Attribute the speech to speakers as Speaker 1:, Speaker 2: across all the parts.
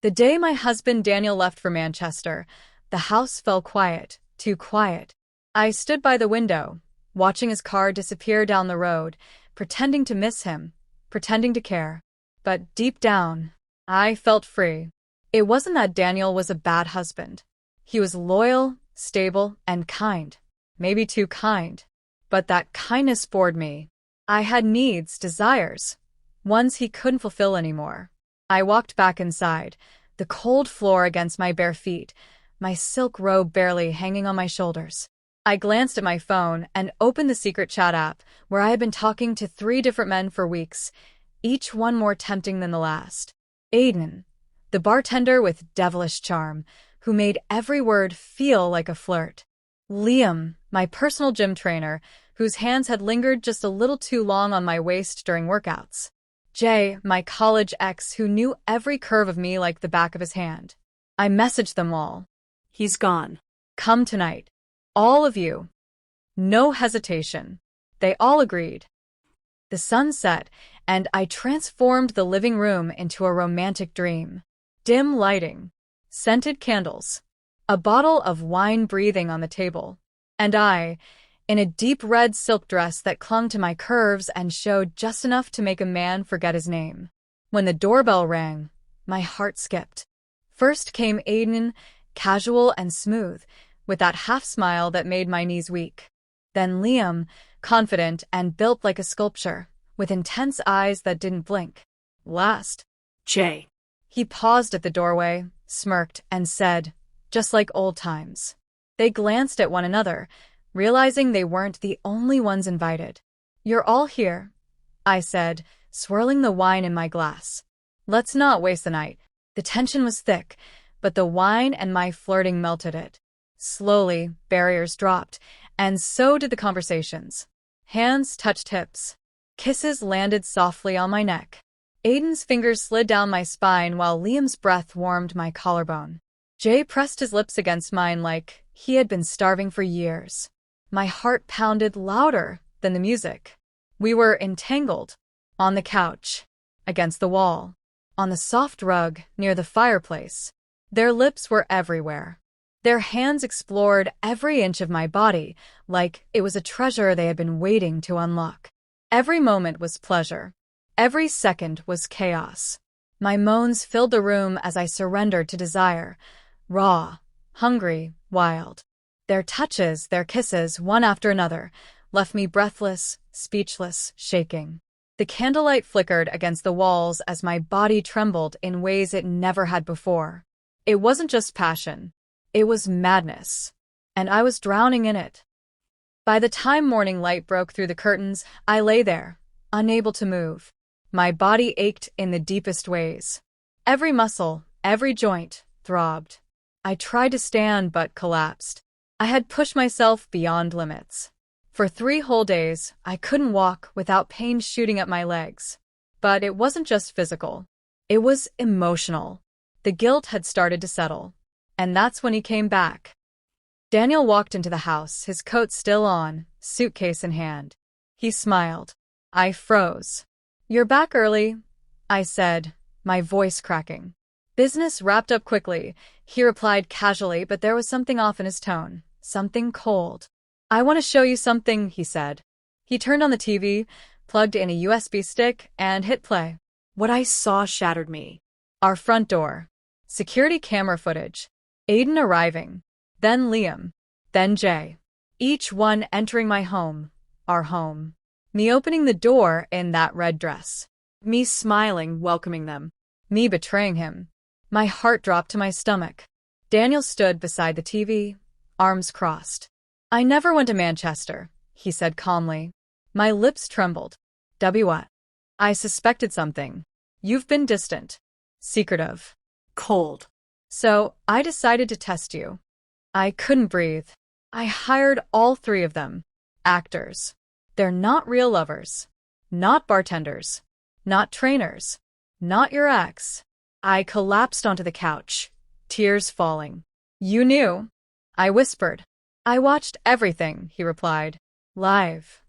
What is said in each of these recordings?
Speaker 1: The day my husband Daniel left for Manchester, the house fell quiet, too quiet. I stood by the window, watching his car disappear down the road, pretending to miss him, pretending to care. But deep down, I felt free. It wasn't that Daniel was a bad husband. He was loyal, stable, and kind. Maybe too kind. But that kindness bored me. I had needs, desires, ones he couldn't fulfill anymore. I walked back inside, the cold floor against my bare feet, my silk robe barely hanging on my shoulders. I glanced at my phone and opened the secret chat app where I had been talking to 3 different men for weeks, each one more tempting than the last. Aiden, the bartender with devilish charm, who made every word feel like a flirt. Liam, my personal gym trainer, whose hands had lingered just a little too long on my waist during workouts. Jay, my college ex who knew every curve of me like the back of his hand. I messaged them all.
Speaker 2: He's gone.
Speaker 1: Come tonight. All of you. No hesitation. They all agreed. The sun set, and I transformed the living room into a romantic dream. Dim lighting, scented candles, a bottle of wine breathing on the table, and I, in a deep red silk dress that clung to my curves and showed just enough to make a man forget his name. When the doorbell rang, my heart skipped. First came Aiden, casual and smooth, with that half-smile that made my knees weak. Then Liam, confident and built like a sculpture, with intense eyes that didn't blink. Last,
Speaker 2: Jay.
Speaker 1: He paused at the doorway, smirked, and said, just like old times. They glanced at one another, realizing they weren't the only ones invited. You're all here, I said, swirling the wine in my glass. Let's not waste the night. The tension was thick, but the wine and my flirting melted it. Slowly, barriers dropped, and so did the conversations. Hands touched hips. Kisses landed softly on my neck. Aiden's fingers slid down my spine while Liam's breath warmed my collarbone. Jay pressed his lips against mine like he had been starving for years. My heart pounded louder than the music. We were entangled. On the couch, against the wall, on the soft rug near the fireplace. Their lips were everywhere. Their hands explored every inch of my body like it was a treasure they had been waiting to unlock. Every moment was pleasure. Every second was chaos. My moans filled the room as I surrendered to desire. Raw, hungry, wild. Their touches, their kisses, one after another, left me breathless, speechless, shaking. The candlelight flickered against the walls as my body trembled in ways it never had before. It wasn't just passion. It was madness. And I was drowning in it. By the time morning light broke through the curtains, I lay there, unable to move. My body ached in the deepest ways. Every muscle, every joint, throbbed. I tried to stand but collapsed. I had pushed myself beyond limits. For 3 whole days, I couldn't walk without pain shooting up my legs. But it wasn't just physical. It was emotional. The guilt had started to settle. And that's when he came back. Daniel walked into the house, his coat still on, suitcase in hand. He smiled. I froze. You're back early, I said, my voice cracking. Business wrapped up quickly, he replied casually, but there was something off in his tone, something cold. I want to show you something, he said. He turned on the TV, plugged in a USB stick, and hit play.
Speaker 2: What I saw shattered me.
Speaker 1: Our front door. Security camera footage. Aiden arriving. Then Liam. Then Jay. Each one entering my home. Our home. Me opening the door in that red dress. Me smiling, welcoming them. Me betraying him. My heart dropped to my stomach. Daniel stood beside the TV, arms crossed. I never went to Manchester, he said calmly. My lips trembled. What? I suspected something. You've been distant. Secretive.
Speaker 2: Cold.
Speaker 1: So, I decided to test you. I couldn't breathe. I hired all 3 of them. Actors. They're not real lovers. Not bartenders. Not trainers. Not your ex. I collapsed onto the couch, tears falling. You knew. I whispered. I watched everything, he replied. Live.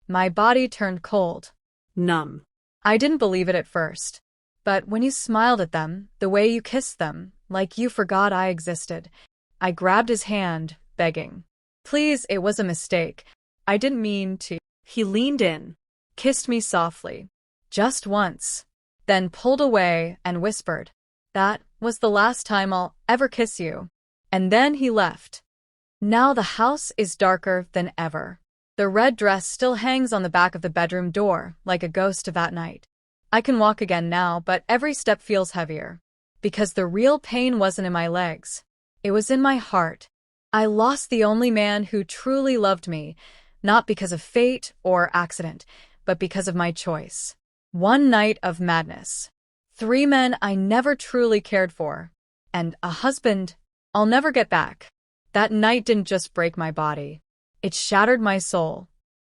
Speaker 1: My body turned cold.
Speaker 2: Numb.
Speaker 1: I didn't believe it at first. But when you smiled at them, the way you kissed them, like you forgot I existed, I grabbed his hand, begging. Please, it was a mistake. I didn't mean to.
Speaker 2: He leaned in,
Speaker 1: Kissed me softly. Just once. Then pulled away and whispered, "That was the last time I'll ever kiss you." And then he left. Now the house is darker than ever. The red dress still hangs on the back of the bedroom door, like a ghost of that night. I can walk again now, but every step feels heavier. Because the real pain wasn't in my legs. It was in my heart. I lost the only man who truly loved me, not because of fate or accident, but because of my choice. One night of madness. 3 men I never truly cared for. And a husband I'll never get back. That night didn't just break my body. It shattered my soul.